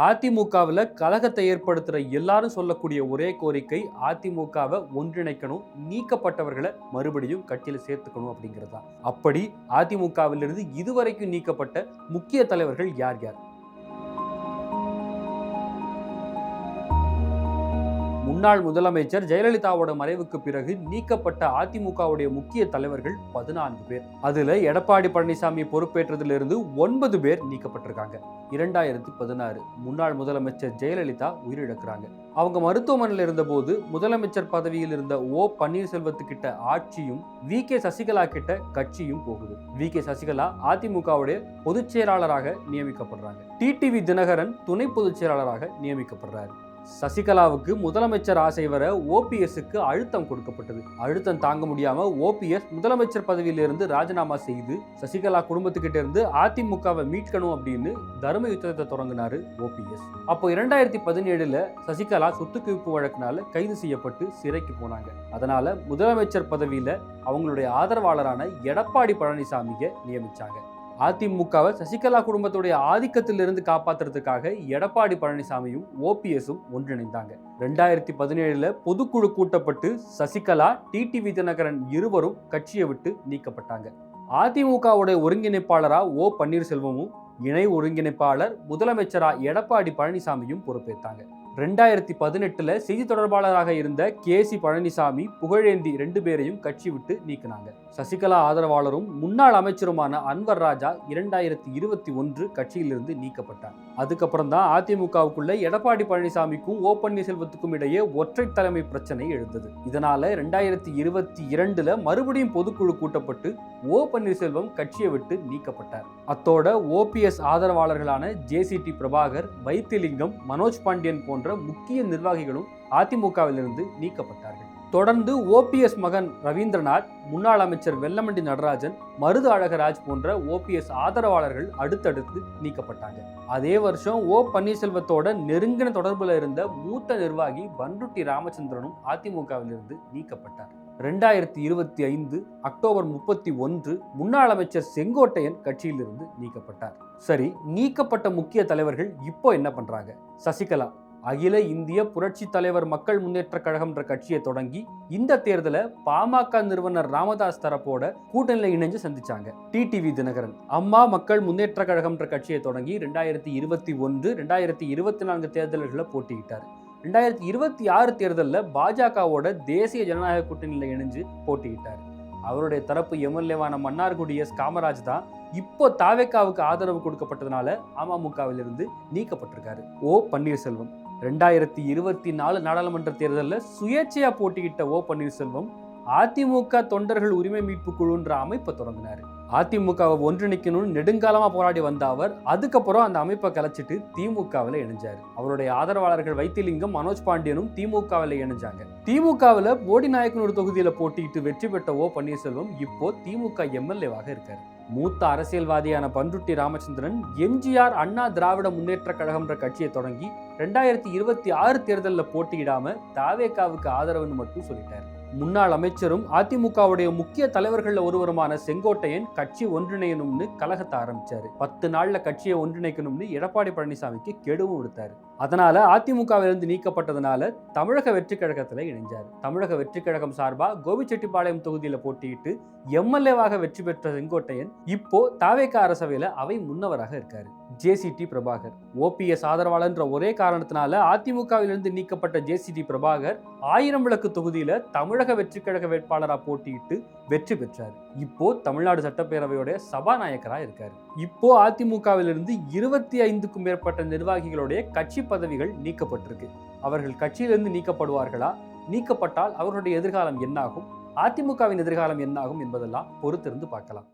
அதிமுகவில் கலகத்தை ஏற்படுத்துகிற எல்லாரும் சொல்லக்கூடிய ஒரே கோரிக்கை அதிமுகவை ஒன்றிணைக்கணும், நீக்கப்பட்டவர்களை மறுபடியும் கட்சியில் சேர்த்துக்கணும் அப்படிங்கிறது தான். அப்படி அதிமுகவிலிருந்து இதுவரைக்கும் நீக்கப்பட்ட முக்கிய தலைவர்கள் யார் யார்? முன்னாள் முதலமைச்சர் ஜெயலலிதாவோட மறைவுக்கு பிறகு நீக்கப்பட்ட அதிமுகவுடைய முக்கிய தலைவர்கள் 14 பேர். அதுல எடப்பாடி பழனிசாமி பொறுப்பேற்றதிலிருந்து 9 பேர் நீக்கப்பட்டிருக்காங்க. 2016 முன்னாள் முதலமைச்சர் ஜெயலலிதா உயிரிழக்கிறாங்க. அவங்க மருத்துவமனையில் இருந்தபோது முதலமைச்சர் பதவியில் இருந்த ஓ பன்னீர்செல்வத்துக்கிட்ட ஆட்சியும் வி.கே. சசிகலா கிட்ட கட்சியும் போகுது. வி.கே. சசிகலா அதிமுகவுடைய பொதுச் செயலாளராக நியமிக்கப்படுறாங்க. டிடிவி தினகரன் துணை பொதுச் செயலாளராக நியமிக்கப்படுறாரு. சசிகலாவுக்கு முதலமைச்சர் ஆசை வர ஓபிஎஸ்க்கு அழுத்தம் கொடுக்கப்பட்டது. அழுத்தம் தாங்க முடியாம ஓபிஎஸ் முதலமைச்சர் பதவியிலிருந்து ராஜினாமா செய்து சசிகலா குடும்பத்துக்கிட்ட இருந்து அதிமுகவை மீட்கணும் அப்படின்னு தர்ம யுத்தத்தை தொடங்கினாரு ஓபிஎஸ். அப்போ 2017 சசிகலா சொத்து குவிப்பு வழக்கினால கைது செய்யப்பட்டு சிறைக்கு போனாங்க. அதனால முதலமைச்சர் பதவியில அவங்களுடைய ஆதரவாளரான எடப்பாடி பழனிசாமியை நியமிச்சாங்க. அதிமுகவை சசிகலா குடும்பத்துடைய ஆதிக்கத்திலிருந்து காப்பாற்றுறதுக்காக எடப்பாடி பழனிசாமியும் ஓபிஎஸும் ஒன்றிணைந்தாங்க. 2017 பொதுக்குழு கூட்டப்பட்டு சசிகலா, டிடிவி தினகரன் இருவரும் கட்சியை விட்டு நீக்கப்பட்டாங்க. அதிமுகவுடைய ஒருங்கிணைப்பாளரா ஓ பன்னீர்செல்வமும் இணை ஒருங்கிணைப்பாளர் முதலமைச்சரா எடப்பாடி பழனிசாமியும் பொறுப்பேற்றாங்க. 2018 செய்தி தொடர்பாளராக இருந்த கே.சி. பழனிசாமி, புகழேந்தி 2 பேரையும் கட்சி விட்டு நீக்கினாங்க. சசிகலா ஆதரவாளரும் முன்னாள் அமைச்சருமான அன்வர் ராஜா 2021 கட்சியிலிருந்து நீக்கப்பட்டார். அதுக்கப்புறம் தான் அதிமுகவுக்குள்ள எடப்பாடி பழனிசாமிக்கும் ஓ பன்னீர்செல்வத்துக்கும் இடையே ஒற்றை தலைமை பிரச்சனை எழுந்தது. இதனால 2022 மறுபடியும் பொதுக்குழு கூட்டப்பட்டு ஓ பன்னீர்செல்வம் கட்சியை விட்டு நீக்கப்பட்டார். அத்தோட ஓபிஎஸ் ஆதரவாளர்களான ஜே.சி.டி. பிரபாகர், வைத்திலிங்கம், மனோஜ் பாண்டியன் போன்ற முக்கிய நிர்வாகிகளும் அதிமுகவிலிருந்து நீக்கப்பட்டார்கள். தொடர்ந்து ஓபிஎஸ் மகன் ரவீந்திரநாத், முன்னாள் அமைச்சர் வெல்லமண்டி நடராஜன், மருது அழகராஜ் போன்ற ஓபிஎஸ் ஆதரவாளர்கள் அடுத்தடுத்து நீக்கப்பட்டாங்க. அதே வருஷம் ஓ பன்னீர்செல்வத்தோட நெருங்கின தொடர்புல இருந்த மூத்த நிர்வாகி பண்ருட்டி ராமச்சந்திரனும் அதிமுகவிலிருந்து நீக்கப்பட்டார். 2025 அக்டோபர் 31 முன்னாள் அமைச்சர் செங்கோட்டையன் கட்சியிலிருந்து நீக்கப்பட்டார். சரி, நீக்கப்பட்ட முக்கிய தலைவர்கள் இப்போ என்ன பண்றாங்க? சசிகலா அகில இந்திய புரட்சி தலைவர் மக்கள் முன்னேற்ற கழகம்ன்ற கட்சியை தொடங்கி இந்த தேர்தலை பாமக நிறுவனர் ராமதாஸ் தரப்போட கூட்டணியில இணைஞ்சு சந்திச்சாங்க. டிடிவி தினகரன் அம்மா மக்கள் முன்னேற்ற கழகம்ன்ற கட்சியை தொடங்கி 2021, 2024 தேர்தல்களில் போட்டியிட்டார். 2026 தேர்தலில் பாஜகவோட தேசிய ஜனநாயக கூட்டணியில இணைஞ்சு போட்டியிட்டார். அவருடைய தரப்பு எம்எல்ஏவான மன்னார்குடி எஸ். காமராஜ் தான் இப்போ தாவேக்காவுக்கு ஆதரவு கொடுக்கப்பட்டதுனால அமமுகவிலிருந்து நீக்கப்பட்டிருக்காரு. ஓ பன்னீர்செல்வம் 2024 நாடாளுமன்ற தேர்தலில் சுயேட்சையா போட்டியிட்ட ஓ பன்னீர்செல்வம் அதிமுக தொண்டர்கள் உரிமை மீட்பு குழுன்ற அமைப்பை தொடங்கினார். அதிமுகவை ஒன்றிணைக்கணும்னு நெடுங்காலமா போராடி வந்த அவர் அதுக்கப்புறம் அந்த அமைப்பை கலைச்சிட்டு திமுகவில் இணைஞ்சாரு. அவருடைய ஆதரவாளர்கள் வைத்திலிங்கம், மனோஜ் பாண்டியனும் திமுகவில் இணைஞ்சாங்க. திமுகவில் போடிநாயக்கனூர் தொகுதியில போட்டியிட்டு வெற்றி பெற்ற ஓ பன்னீர்செல்வம் இப்போ திமுக எம்எல்ஏவாக இருக்காரு. மூத்த அரசியல்வாதியான பண்ருட்டி ராமச்சந்திரன் எம்ஜிஆர் அண்ணா திராவிட முன்னேற்ற கழகம்ன்ற கட்சியை தொடங்கி 2026 தேர்தலில் போட்டியிடாம தாவேக்காவுக்கு ஆதரவுன்னு மட்டும் சொல்லிட்டாரு. முன்னாள் அமைச்சரும் அதிமுகவுடைய முக்கிய தலைவர்கள் ஒருவருமான செங்கோட்டையன் கட்சி ஒன்றிணையணும்னு கலகத்தை ஆரம்பிச்சாரு. 10 நாள்ல கட்சியை ஒன்றிணைக்கணும்னு எடப்பாடி பழனிசாமிக்கு கெடுவும் விடுத்தாரு. அதனால அதிமுகவிலிருந்து நீக்கப்பட்டதுனால தமிழக வெற்றி கழகத்துல இணைஞ்சாரு. தமிழக வெற்றி கழகம் சார்பா கோபிச்செட்டிப்பாளையம் தொகுதியில போட்டியிட்டு எம்எல்ஏவாக வெற்றி பெற்ற செங்கோட்டையன் இப்போ தாவேகா அரசவையில அவை முன்னவராக இருக்காரு. ஜே.சி.டி. பிரபாகர் ஓபிஎஸ் ஆதரவாளர்ன்ற ஒரே காரணத்தினால அதிமுகவிலிருந்து நீக்கப்பட்ட ஜே.சி.டி. பிரபாகர் 1000 விளக்கு தொகுதியில தமிழக வெற்றி கழக வேட்பாளராக போட்டியிட்டு வெற்றி பெற்றார். இப்போ தமிழ்நாடு சட்டப்பேரவையோட சபாநாயகரா இருக்காரு. இப்போ அதிமுகவிலிருந்து 25க்கும் மேற்பட்ட நிர்வாகிகளுடைய கட்சி பதவிகள் நீக்கப்பட்டிருக்கு. அவர்கள் கட்சியிலிருந்து நீக்கப்படுவார்களா? நீக்கப்பட்டால் அவர்களுடைய எதிர்காலம் என்னாகும்? அதிமுகவின் எதிர்காலம் என்னாகும் என்பதெல்லாம் பொறுத்திருந்து பார்க்கலாம்.